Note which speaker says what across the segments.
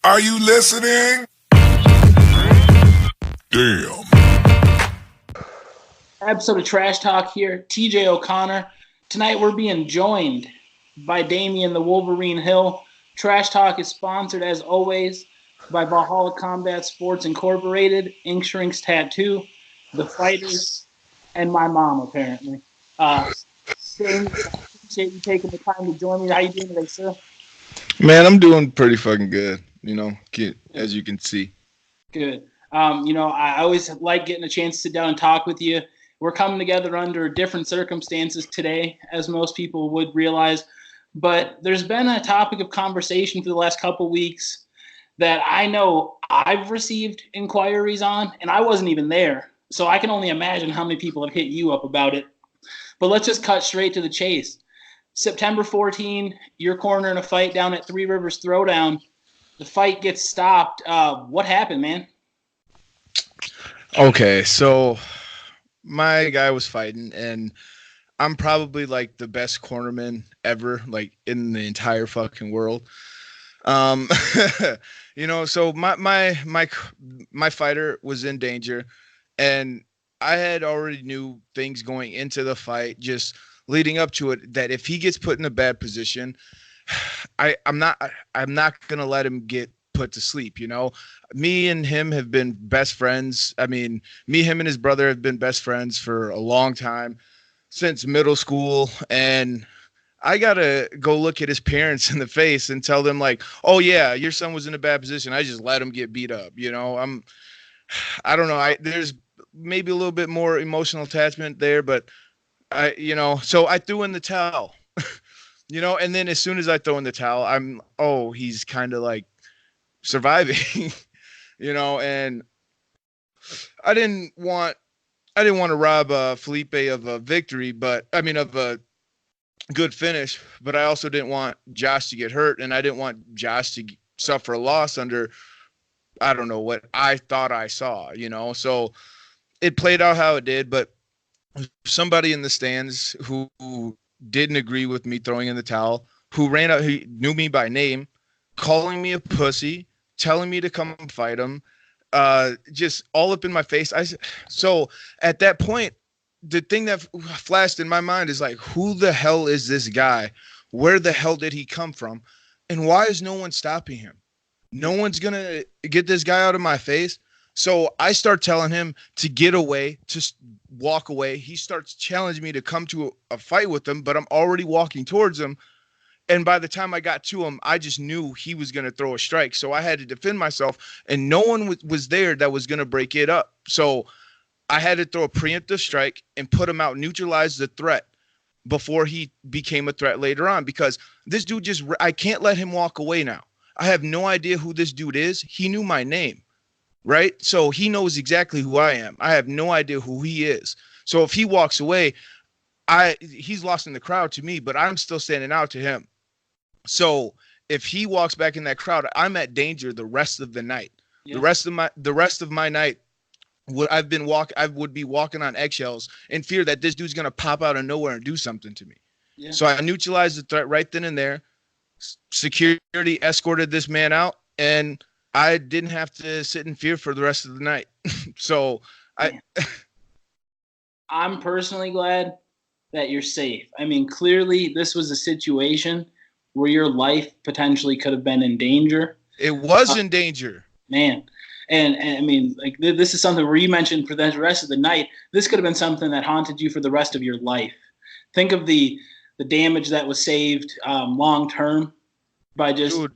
Speaker 1: Are you listening? Damn.
Speaker 2: Episode of Trash Talk here. TJ O'Connor. Tonight we're being joined by Damion the Wolverine Hill. Trash Talk is sponsored as always by Valhalla Combat Sports Incorporated, Ink Shrinks Tattoo, The Fighters, and my mom apparently. Damion, I appreciate you taking the time to join me. How you doing today, sir?
Speaker 3: Man, I'm doing pretty fucking good, as you can see.
Speaker 2: Good. I always like getting a chance to sit down and talk with you. We're coming together under different circumstances today, as most people would realize. But there's been a topic of conversation for the last couple weeks that I know I've received inquiries on, and I wasn't even there. So I can only imagine how many people have hit you up about it. But let's just cut straight to the chase. September 14, you're cornering a fight down at Three Rivers Throwdown. The fight gets stopped. What happened, man?
Speaker 3: Okay, so my guy was fighting, and I'm probably like the best cornerman ever, like in the entire fucking world. So my fighter was in danger, and I had already knew things going into the fight, just leading up to it, that if he gets put in a bad position, I'm not gonna let him get put to sleep. Me and him have been best friends. I mean, him and his brother have been best friends for a long time, since middle school. And I gotta go look at his parents in the face and tell them like, oh yeah, your son was in a bad position. I just let him get beat up. I don't know. There's maybe a little bit more emotional attachment there, but so I threw in the towel, and then as soon as I throw in the towel, he's kind of like surviving, and I didn't want to rob Felipe of a victory, of a good finish, but I also didn't want Josh to get hurt, and I didn't want Josh to suffer a loss under, I don't know what I thought I saw, so it played out how it did. But somebody in the stands who didn't agree with me throwing in the towel, who ran out, he knew me by name, calling me a pussy, telling me to come fight him, just all up in my face. So at that point, the thing that flashed in my mind is like, who the hell is this guy? Where the hell did he come from? And why is no one stopping him? No one's going to get this guy out of my face. So I start telling him to get away, to walk away. He starts challenging me to come to a fight with him, but I'm already walking towards him. And by the time I got to him, I just knew he was going to throw a strike. So I had to defend myself, and no one was there that was going to break it up. So I had to throw a preemptive strike and put him out, neutralize the threat before he became a threat later on, because this dude I can't let him walk away now. I have no idea who this dude is. He knew my name, right? So he knows exactly who I am. I have no idea who he is. So if he walks away, he's lost in the crowd to me, but I'm still standing out to him. So if he walks back in that crowd, I'm at danger the rest of the night. Yeah. The rest of my night, I would be walking on eggshells in fear that this dude's gonna pop out of nowhere and do something to me. Yeah. So I neutralized the threat right then and there. Security escorted this man out, and I didn't have to sit in fear for the rest of the night. So
Speaker 2: I'm personally glad that you're safe. I mean, clearly this was a situation where your life potentially could have been in danger.
Speaker 3: It was in danger.
Speaker 2: Man. And I mean, like, this is something where you mentioned for the rest of the night, this could have been something that haunted you for the rest of your life. Think of the damage that was saved long term by just...
Speaker 3: Dude,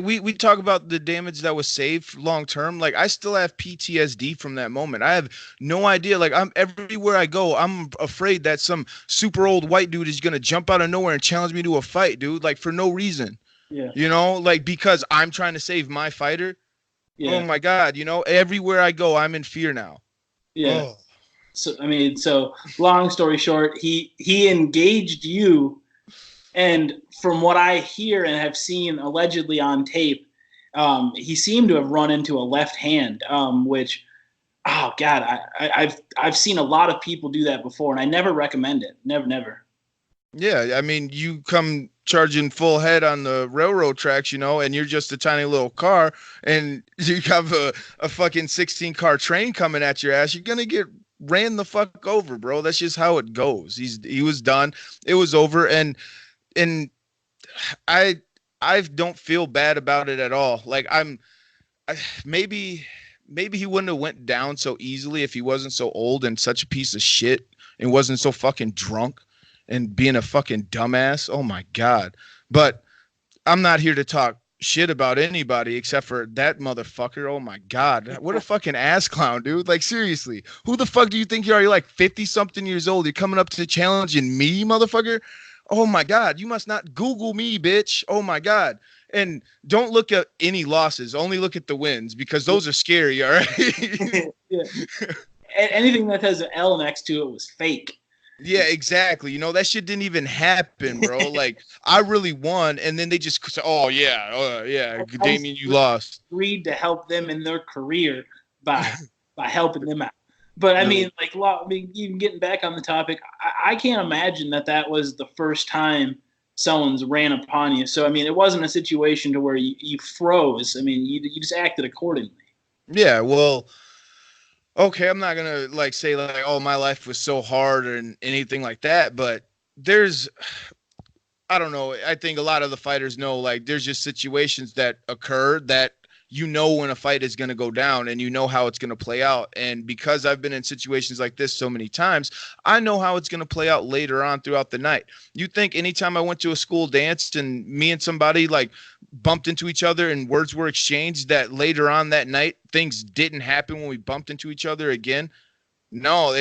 Speaker 3: we talk about the damage that was saved long term. Like, I still have PTSD from that moment. I have no idea. Like, I'm everywhere I go, I'm afraid that some super old white dude is gonna jump out of nowhere and challenge me to a fight, dude. Like, for no reason. Yeah. Because I'm trying to save my fighter. Yeah. Oh my God. Everywhere I go, I'm in fear now.
Speaker 2: Yeah. Oh. So long story short, he engaged you. And from what I hear and have seen allegedly on tape, he seemed to have run into a left hand, which, oh God, I've seen a lot of people do that before, and I never recommend it. Never.
Speaker 3: Yeah, I mean, you come charging full head on the railroad tracks, you know, and you're just a tiny little car, and you have a fucking 16 car train coming at your ass, you're gonna get ran the fuck over, bro. That's just how it goes. He was done. It was over, and I don't feel bad about it at all. Like maybe he wouldn't have went down so easily if he wasn't so old and such a piece of shit and wasn't so fucking drunk and being a fucking dumbass. Oh my God. But I'm not here to talk shit about anybody except for that motherfucker. Oh my God. What a fucking ass clown, dude. Like, seriously, who the fuck do you think you are? You're like 50 something years old. You're coming up to the challenge and me, motherfucker. Oh my God. You must not Google me, bitch. Oh my God. And don't look at any losses. Only look at the wins because those are scary. All right.
Speaker 2: Yeah. Anything that has an L next to it was fake.
Speaker 3: Yeah, exactly. You know, that shit didn't even happen, bro. Like, I really won, and then they just say, "Oh yeah, Damion, you lost."
Speaker 2: Reid to help them in their career by helping them out. But I mean, like, even getting back on the topic, I can't imagine that was the first time someone's ran upon you. So I mean, it wasn't a situation to where you froze. I mean, you just acted accordingly.
Speaker 3: Yeah, well. Okay, I'm not gonna like say like, oh, my life was so hard or anything like that, but I don't know. I think a lot of the fighters know like there's just situations that occur that you know when a fight is going to go down and you know how it's going to play out. And because I've been in situations like this so many times, I know how it's going to play out later on throughout the night. You think anytime I went to a school dance and me and somebody like bumped into each other and words were exchanged that later on that night, things didn't happen when we bumped into each other again? No,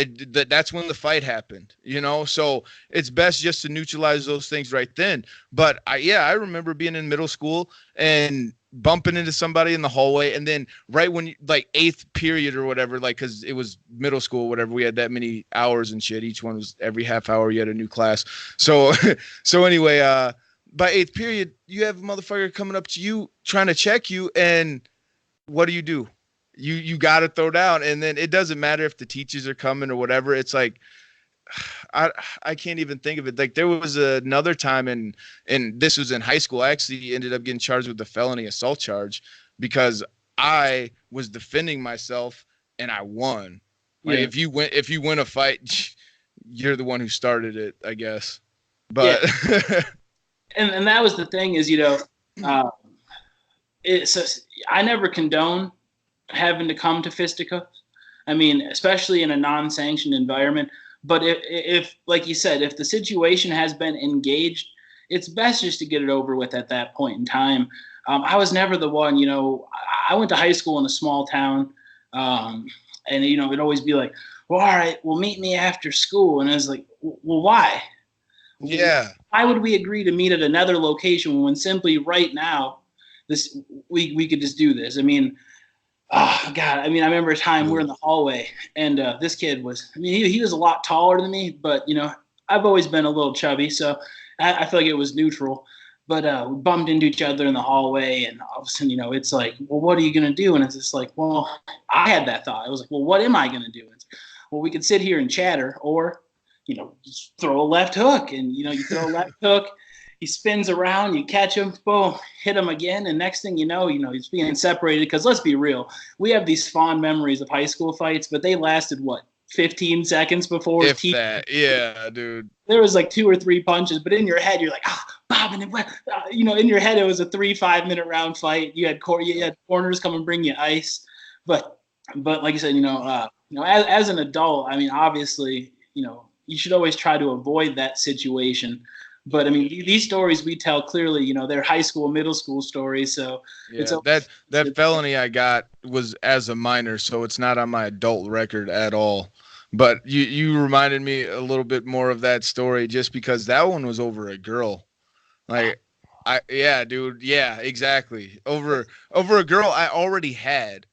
Speaker 3: that's when the fight happened, you know? So it's best just to neutralize those things right then. But I remember being in middle school and bumping into somebody in the hallway, and then right when like 8th period or whatever, like because it was middle school, whatever, we had that many hours and shit. Each one was every half hour you had a new class. So anyway, by 8th period, you have a motherfucker coming up to you trying to check you, and what do? You got to throw down, and then it doesn't matter if the teachers are coming or whatever. It's like I can't even think of it. Like there was another time, and this was in high school. I actually ended up getting charged with a felony assault charge because I was defending myself and I won. Like if you win a fight, you're the one who started it, I guess. But
Speaker 2: and that was the thing is, I never condone having to come to fisticuffs. I mean, especially in a non-sanctioned environment. But if, like you said, if the situation has been engaged, it's best just to get it over with at that point in time. I was never the one, I went to high school in a small town, and, it'd always be like, well, all right, well, meet me after school. And I was like, well, why?
Speaker 3: Yeah.
Speaker 2: Why would we agree to meet at another location when simply right now we could just do this? I mean, oh God! I mean, I remember a time we're in the hallway, and this kid was. I mean, he was a lot taller than me, but I've always been a little chubby, so I feel like it was neutral. But we bumped into each other in the hallway, and all of a sudden, it's like, well, what are you gonna do? And it's just like, well, I had that thought. I was like, well, what am I gonna do? It's, well, we could sit here and chatter, or just throw a left hook, and you throw a left hook. He spins around, you catch him, boom, hit him again, and next thing you know, he's being separated. Because let's be real, we have these fond memories of high school fights, but they lasted 15 seconds before.
Speaker 3: If that, yeah, dude.
Speaker 2: There was like 2 or 3 punches, but in your head, you're like, Bob, and in your head, it was a 3-5 minute round fight. You had corners come and bring you ice, but like you said, as an adult, I mean, obviously, you should always try to avoid that situation. But I mean, these stories we tell clearly, they're high school, middle school stories. So
Speaker 3: yeah, that felony I got was as a minor, so it's not on my adult record at all. But you reminded me a little bit more of that story just because that one was over a girl. Like, dude, yeah, exactly. Over a girl I already had.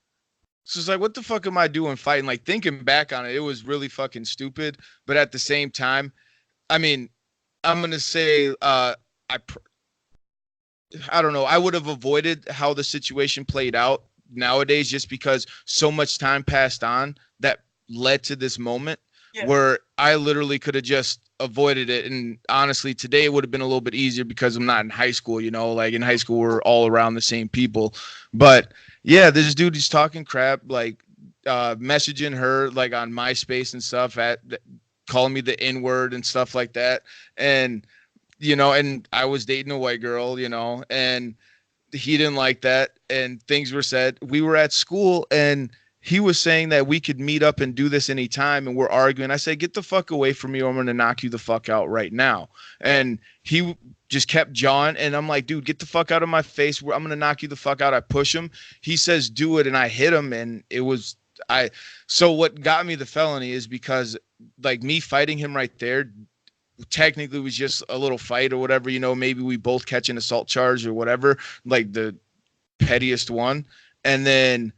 Speaker 3: So it's like, what the fuck am I doing fighting? Like, thinking back on it, it was really fucking stupid. But at the same time, I mean, I'm going to say I don't know. I would have avoided how the situation played out nowadays just because so much time passed on that led to this moment where I literally could have just avoided it. And honestly, today it would have been a little bit easier because I'm not in high school, you know, like in high school, we're all around the same people. But yeah, this dude, he's talking crap, like messaging her like on MySpace and stuff, calling me the N word and stuff like that. And, you know, and I was dating a white girl, you know, and he didn't like that. And things were said. We were at school and he was saying that we could meet up and do this anytime, and we're arguing. I said, get the fuck away from me or I'm going to knock you the fuck out right now. And he just kept jawing, and I'm like, dude, get the fuck out of my face. I'm going to knock you the fuck out. I push him. He says, do it, and I hit him, and it was so what got me the felony is because, like, me fighting him right there technically was just a little fight or whatever, you know, maybe we both catch an assault charge or whatever, like the pettiest one. And then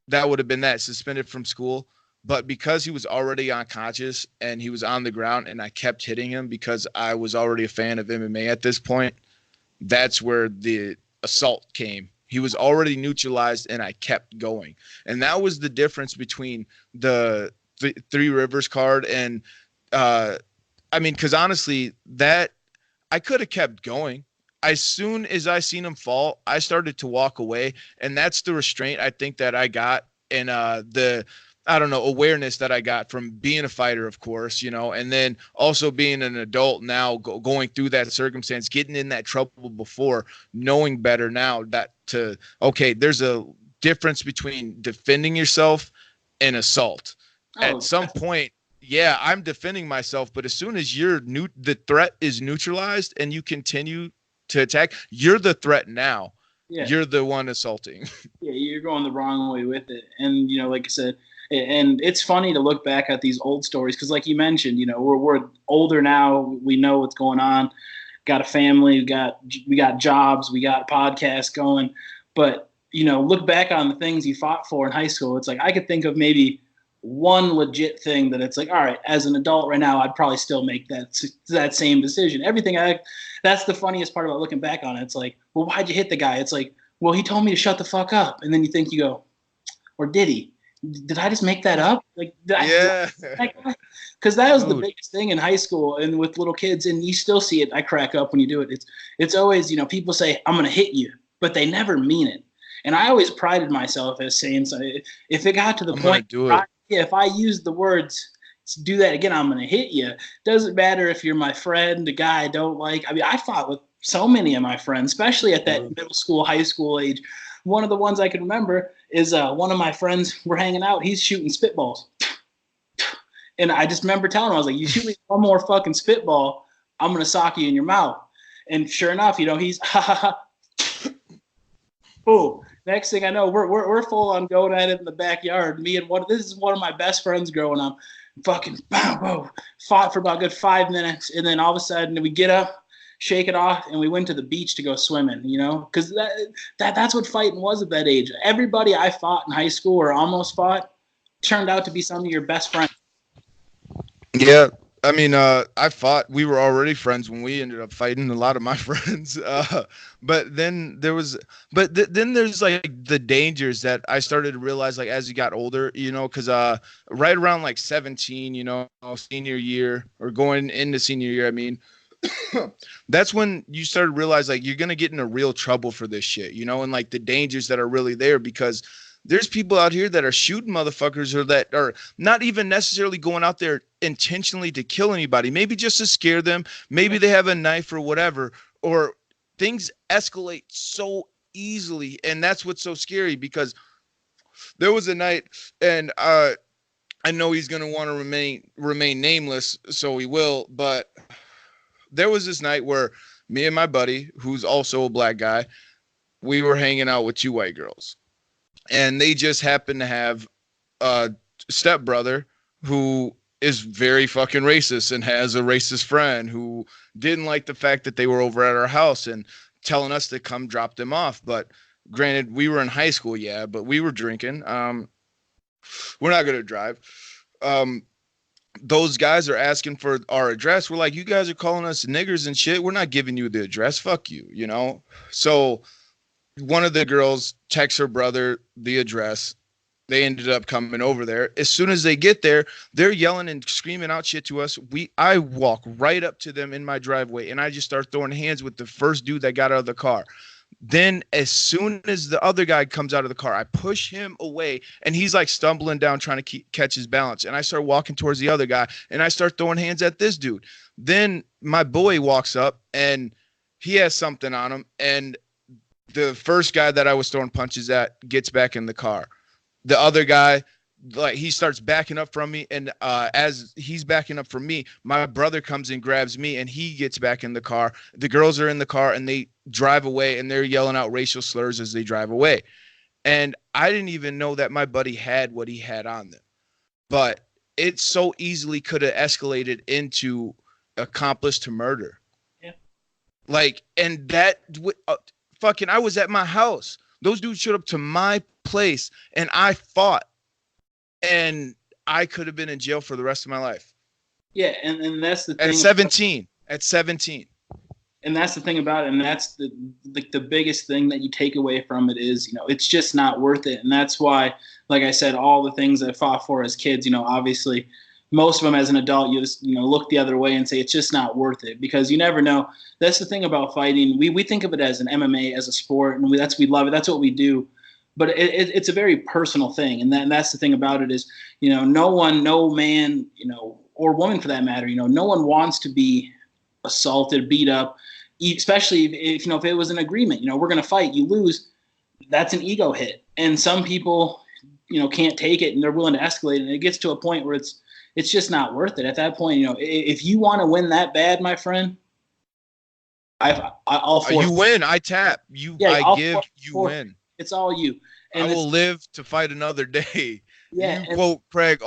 Speaker 3: that would have been that, suspended from school. But because he was already unconscious and he was on the ground and I kept hitting him because I was already a fan of MMA at this point, that's where the assault came. He was already neutralized and I kept going. And that was the difference between the Three Rivers card and, I mean, because honestly, that I could have kept going. As soon as I seen him fall, I started to walk away, and that's the restraint I think that I got, and the I don't know, awareness that I got from being a fighter, of course, you know, and then also being an adult now, going through that circumstance, getting in that trouble before, knowing better now okay, there's a difference between defending yourself and assault. At some point, yeah, I'm defending myself, but as soon as the threat is neutralized and you continue to attack, you're the threat now. Yeah. You're the one assaulting.
Speaker 2: Yeah, you're going the wrong way with it. And, you know, like I said, and it's funny to look back at these old stories because, like you mentioned, you know, we're older now. We know what's going on. Got a family. We got jobs. We got podcasts going. But, you know, look back on the things you fought for in high school. It's like I could think of maybe one legit thing that it's like, all right, as an adult right now, I'd probably still make that same decision. That's the funniest part about looking back on it. It's like, well, why'd you hit the guy? It's like, well, he told me to shut the fuck up. And then you go, or did he? Did I just make that up? Like,
Speaker 3: yeah.
Speaker 2: Because that was the biggest thing in high school and with little kids, and you still see it. I crack up when you do it. It's always, you know, people say, I'm going to hit you, but they never mean it. And I always prided myself as saying, so if it got to the point, if I used the words, do that again, I'm going to hit you. Doesn't matter if you're my friend, a guy I don't like. I mean, I fought with so many of my friends, especially at that middle school, high school age. One of the ones I can remember is one of my friends, we're hanging out. He's shooting spitballs. And I just remember telling him, I was like, you shoot me one more fucking spitball, I'm going to sock you in your mouth. And sure enough, you know, he's, boom. Next thing I know, we're full on going at it in the backyard. Me and this is one of my best friends growing up. Fucking boom, fought for about a good 5 minutes, and then all of a sudden we get up, shake it off, and we went to the beach to go swimming. You know, because that's what fighting was at that age. Everybody I fought in high school or almost fought turned out to be some of your best friends.
Speaker 3: Yeah. I mean, we were already friends when we ended up fighting, a lot of my friends. But then there's like the dangers that I started to realize, like, as you got older, you know, cause, right around like 17, you know, senior year or going into senior year, I mean, that's when you started to realize like, you're going to get into real trouble for this shit, you know, and like the dangers that are really there because there's people out here that are shooting motherfuckers or that are not even necessarily going out there intentionally to kill anybody. Maybe just to scare them. Maybe they have a knife or whatever, or things escalate so easily. And that's what's so scary because there was a night and, I know he's going to want to remain nameless, so he will, but there was this night where me and my buddy, who's also a black guy, we were hanging out with two white girls. And they just happen to have a stepbrother who is very fucking racist and has a racist friend who didn't like the fact that they were over at our house and telling us to come drop them off. But granted, we were in high school, yeah, but we were drinking. We're not going to drive. Those guys are asking for our address. We're like, you guys are calling us niggers and shit. We're not giving you the address. Fuck you, you know? So one of the girls texts her brother the address. They ended up coming over there. As soon as they get there, they're yelling and screaming out shit to us. I walk right up to them in my driveway, and I just start throwing hands with the first dude that got out of the car. Then as soon as the other guy comes out of the car, I push him away, and he's like stumbling down trying to catch his balance. And I start walking towards the other guy, and I start throwing hands at this dude. Then my boy walks up, and he has something on him, and the first guy that I was throwing punches at gets back in the car. The other guy, like, he starts backing up from me, and as he's backing up from me, my brother comes and grabs me, and he gets back in the car. The girls are in the car, and they drive away, and they're yelling out racial slurs as they drive away. And I didn't even know that my buddy had what he had on them, but it so easily could have escalated into accomplice to murder.
Speaker 2: Yeah.
Speaker 3: Like, and that fucking, I was at my house. Those dudes showed up to my place, and I fought, and I could have been in jail for the rest of my life.
Speaker 2: Yeah, and that's the thing.
Speaker 3: At 17.
Speaker 2: And that's the thing about it, and that's the biggest thing that you take away from it is, it's just not worth it. And that's why, like I said, all the things I fought for as kids, obviously most of them as an adult, you just, look the other way and say it's just not worth it, because you never know. That's the thing about fighting. We think of it as an MMA, as a sport, and we love it. That's what we do. But it's a very personal thing. And that's the thing about it is, no man, or woman for that matter, no one wants to be assaulted, beat up, especially if it was an agreement, we're going to fight, you lose. That's an ego hit. And some people, can't take it, and they're willing to escalate. And it gets to a point where it's just not worth it. At that point, if you want to win that bad, my friend, I'll force.
Speaker 3: You win. I tap. You win.
Speaker 2: It's all you. And
Speaker 3: I will live to fight another day.
Speaker 2: Yeah.
Speaker 3: You quote Craig.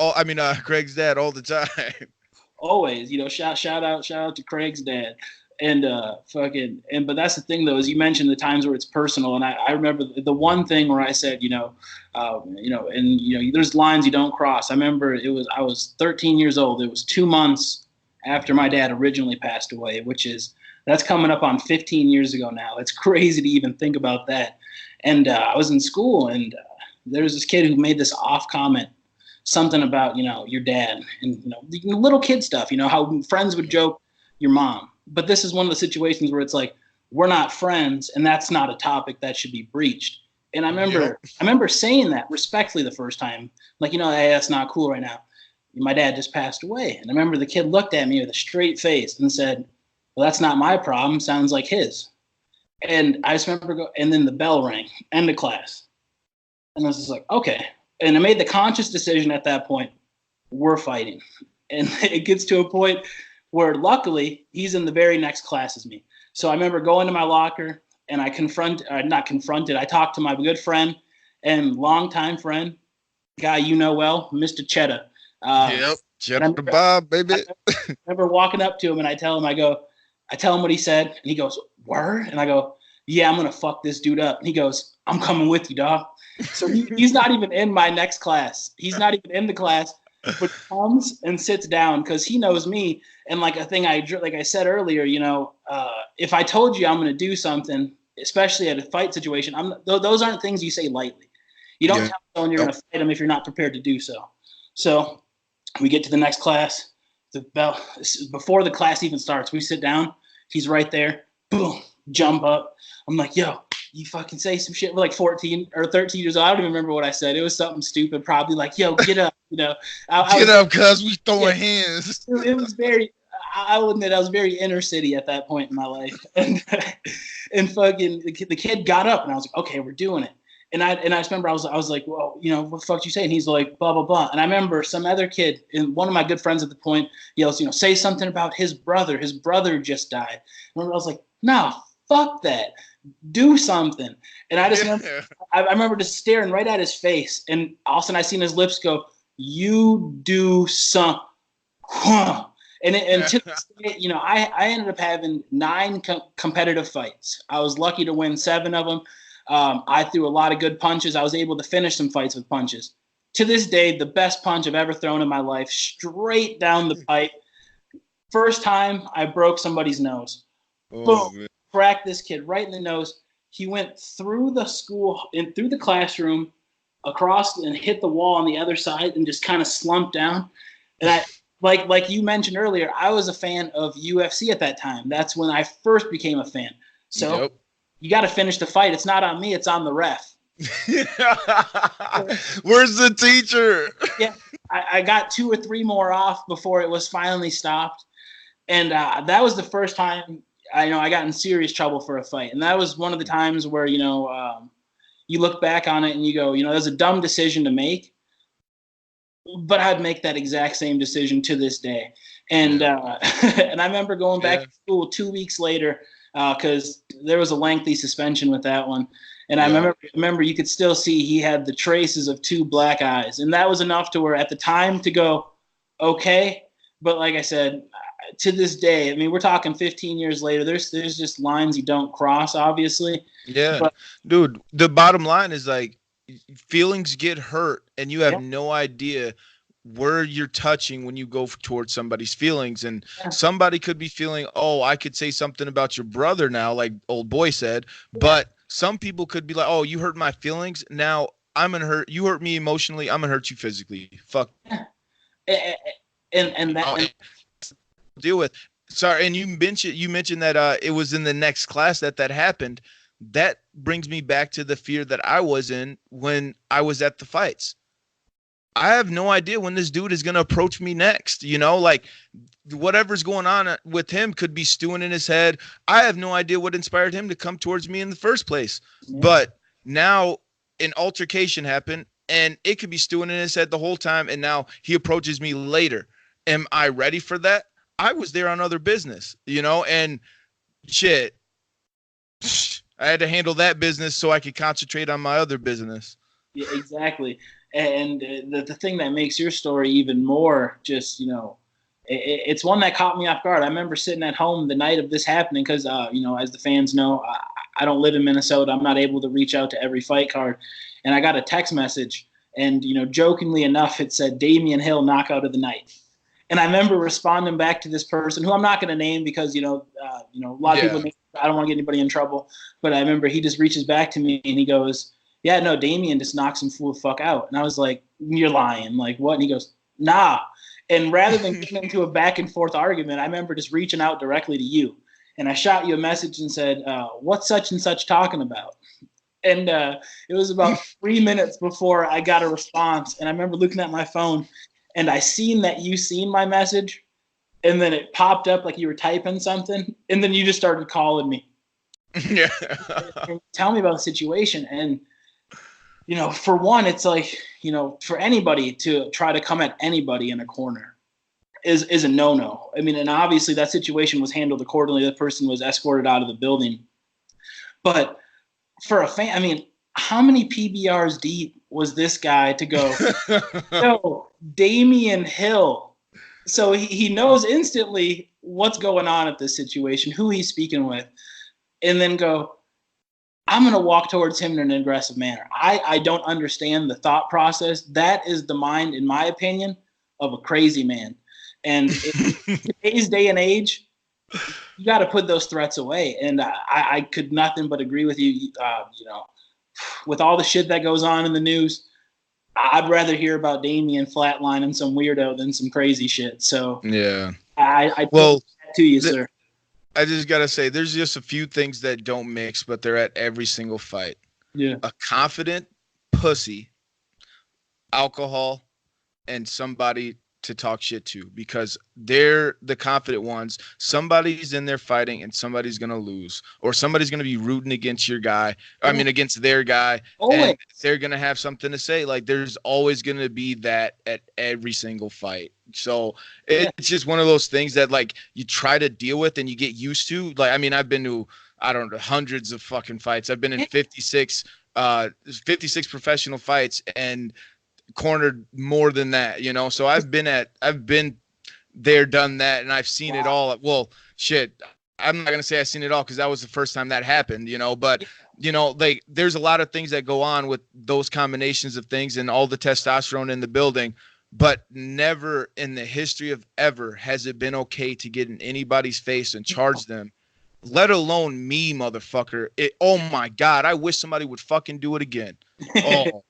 Speaker 3: Craig's dad all the time.
Speaker 2: Always, shout out to Craig's dad. And but that's the thing though, is you mentioned the times where it's personal, and I remember the one thing where I said, there's lines you don't cross. I remember I was 13 years old. It was 2 months after my dad originally passed away, that's coming up on 15 years ago now. It's crazy to even think about that. And I was in school, and there was this kid who made this off comment, something about your dad, and little kid stuff. How friends would joke your mom. But this is one of the situations where it's like, we're not friends, and that's not a topic that should be breached. And I remember saying that respectfully the first time, like, hey, that's not cool right now. My dad just passed away. And I remember the kid looked at me with a straight face and said, well, that's not my problem. Sounds like his. And I just remember and then the bell rang, end of class. And I was just like, okay. And I made the conscious decision at that point, we're fighting. And it gets to a point where luckily he's in the very next class as me. So I remember going to my locker, and I talked to my good friend and longtime friend, guy well, Mr. Cheddar.
Speaker 3: Cheddar Bob, baby.
Speaker 2: I remember walking up to him, and I tell him what he said, and he goes, word? And I go, yeah, I'm going to fuck this dude up. And he goes, I'm coming with you, dog. So he's not even in my next class. He's not even in the class, but comes and sits down because he knows me. And like I said earlier, if I told you I'm going to do something, especially at a fight situation, those aren't things you say lightly. You don't tell someone you're going to fight them if you're not prepared to do so. So we get to the next class. The bell, before the class even starts, we sit down. He's right there. Boom, jump up. I'm like, yo, you fucking say some shit. We're like 14 or 13 years old. I don't even remember what I said. It was something stupid, probably like, yo, get up.
Speaker 3: Get up, cuz we throwing hands.
Speaker 2: It was very, I will admit, I was very inner city at that point in my life. And fucking the kid got up, and I was like, okay, we're doing it. And I just remember I was like, well, what the fuck you say? And he's like, blah, blah, blah. And I remember some other kid, and one of my good friends at the point, yells, say something about his brother. His brother just died. And I was like, no, fuck that. Do something. And I just remember, I remember just staring right at his face. And all of a sudden I seen his lips go, you do something. And to this day, I ended up having 9 competitive fights. I was lucky to win 7 of them. I threw a lot of good punches. I was able to finish some fights with punches. To this day, the best punch I've ever thrown in my life, straight down the pipe. First time I broke somebody's nose. Boom. Man. Cracked this kid right in the nose. He went through the school and through the classroom, across and hit the wall on the other side and just kind of slumped down. And I, like you mentioned earlier, I was a fan of UFC at that time. That's when I first became a fan. So you got to finish the fight. It's not on me. It's on the ref.
Speaker 3: Where's the teacher?
Speaker 2: Yeah, I got 2 or 3 more off before it was finally stopped. And that was the first time I got in serious trouble for a fight. And that was one of the times where, you look back on it and you go, that was a dumb decision to make. But I'd make that exact same decision to this day. And and I remember going back to school 2 weeks later because there was a lengthy suspension with that one. And I remember you could still see he had the traces of 2 black eyes. And that was enough to where at the time to go, okay. But like I said, to this day, I mean, we're talking 15 years later, there's just lines you don't cross, obviously.
Speaker 3: Yeah. But, dude, the bottom line is like feelings get hurt and you have no idea where you're touching when you go towards somebody's feelings. And somebody could be feeling, oh, I could say something about your brother now, like old boy said, but some people could be like, oh, you hurt my feelings. Now I'm going to hurt you. Hurt me emotionally. I'm going to hurt you physically. Fuck.
Speaker 2: And that
Speaker 3: deal with. Sorry. And you mentioned that it was in the next class that happened. That brings me back to the fear that I was in when I was at the fights. I have no idea when this dude is going to approach me next. Like whatever's going on with him could be stewing in his head. I have no idea what inspired him to come towards me in the first place. Yeah. But now an altercation happened and it could be stewing in his head the whole time. And now he approaches me later. Am I ready for that? I was there on other business, and shit. I had to handle that business so I could concentrate on my other business.
Speaker 2: Yeah, exactly. And the thing that makes your story even more just, it's one that caught me off guard. I remember sitting at home the night of this happening because, as the fans know, I don't live in Minnesota. I'm not able to reach out to every fight card. And I got a text message and, jokingly enough, it said Damion Hill knockout of the night. And I remember responding back to this person who I'm not going to name because, a lot of people, I don't want to get anybody in trouble. But I remember he just reaches back to me and he goes, yeah, no, Damion just knocks him the fuck out. And I was like, you're lying. Like, what? And he goes, nah. And rather than getting into a back and forth argument, I remember just reaching out directly to you. And I shot you a message and said, what's such and such talking about? And it was about 3 minutes before I got a response. And I remember looking at my phone and I seen that you seen my message. And then it popped up like you were typing something. And then you just started calling me.
Speaker 3: Yeah.
Speaker 2: And tell me about the situation. And for one, it's like, for anybody to try to come at anybody in a corner is a no-no. I mean, and obviously that situation was handled accordingly. The person was escorted out of the building. But for a fan, I mean, how many PBRs deep was this guy to go, no, Damion Hill. So he knows instantly what's going on at this situation, who he's speaking with, and then go, I'm going to walk towards him in an aggressive manner. I don't understand the thought process. That is the mind, in my opinion, of a crazy man. And in today's day and age, you got to put those threats away. And I could nothing but agree with you. With all the shit that goes on in the news, I'd rather hear about Damion flatlining some weirdo than some crazy shit. So
Speaker 3: yeah,
Speaker 2: I put that to you, sir.
Speaker 3: I just got to say, there's just a few things that don't mix, but they're at every single fight.
Speaker 2: Yeah.
Speaker 3: A confident pussy, alcohol, and somebody to talk shit to, because they're the confident ones. Somebody's in there fighting and somebody's going to lose, or somebody's going to be rooting against your guy. Against their guy. And they're going to have something to say. Like, there's always going to be that at every single fight. So it's just one of those things that, like, you try to deal with and you get used to. Like, I mean, I've been to, I don't know, hundreds of fucking fights. I've been in 56 professional fights and cornered more than that, so I've been there, done that, and I've seen it all. Well, shit, I'm not gonna say I've seen it all because that was the first time that happened, but like, there's a lot of things that go on with those combinations of things and all the testosterone in the building, but never in the history of ever has it been okay to get in anybody's face and charge them, let alone me, motherfucker. Oh my God, I wish somebody would fucking do it again. Oh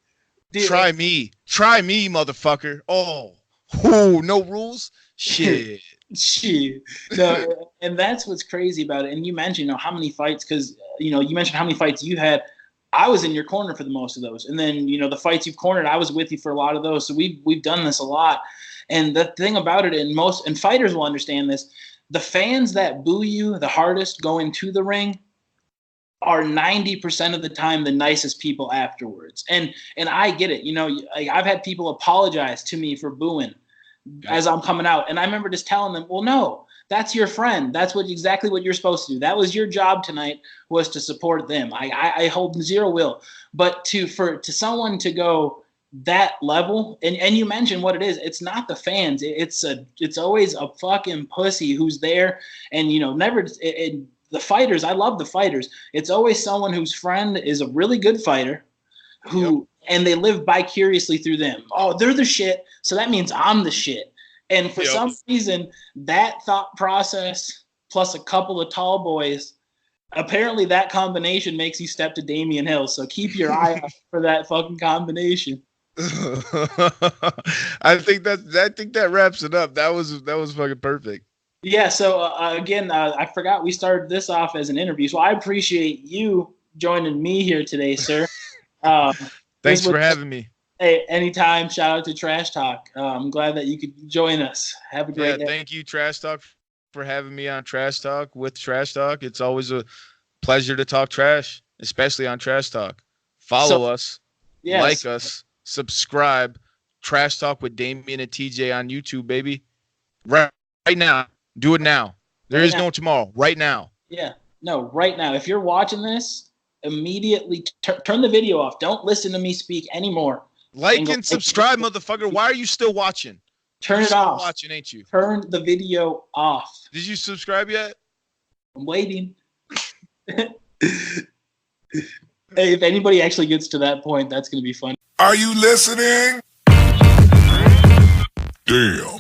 Speaker 2: Dude,
Speaker 3: Try me, motherfucker. Oh, no rules. Shit.
Speaker 2: Shit. No, and that's what's crazy about it. And you mentioned, how many fights, because, you mentioned how many fights you had. I was in your corner for the most of those. And then, the fights you've cornered, I was with you for a lot of those. So we've done this a lot. And the thing about it, and fighters will understand this, the fans that boo you the hardest going to the ring are 90% of the time the nicest people afterwards. And I get it. I've had people apologize to me for booing as I'm coming out. And I remember just telling them, well, no, that's your friend. That's exactly what you're supposed to do. That was your job tonight, was to support them. I hold zero will. But to someone to go that level, and you mentioned what it is. It's not the fans. It's always a fucking pussy who's there, and never. The fighters, I love the fighters. It's always someone whose friend is a really good fighter, and they live vicariously through them. Oh, they're the shit, so that means I'm the shit. And for some reason, that thought process plus a couple of tall boys, apparently that combination makes you step to Damion Hill. So keep your eye out for that fucking combination.
Speaker 3: I think that wraps it up. That was fucking perfect.
Speaker 2: Yeah. So again, I forgot we started this off as an interview. So I appreciate you joining me here today, sir.
Speaker 3: Thanks for having me.
Speaker 2: Hey, anytime. Shout out to Trash Talk. I'm glad that you could join us. Have a great day.
Speaker 3: Thank you, Trash Talk, for having me on Trash Talk with Trash Talk. It's always a pleasure to talk trash, especially on Trash Talk. Follow us, like us, subscribe. Trash Talk with Damion and TJ on YouTube, baby. Right now. Do it now. There is no tomorrow. Right now.
Speaker 2: Yeah. No, right now. If you're watching this, immediately turn the video off. Don't listen to me speak anymore.
Speaker 3: Like and subscribe, motherfucker. Why are you still watching?
Speaker 2: Turn it off.
Speaker 3: Watching, ain't you?
Speaker 2: Turn the video off.
Speaker 3: Did you subscribe yet?
Speaker 2: I'm waiting. Hey, if anybody actually gets to that point, that's going to be fun.
Speaker 1: Are you listening? Damn.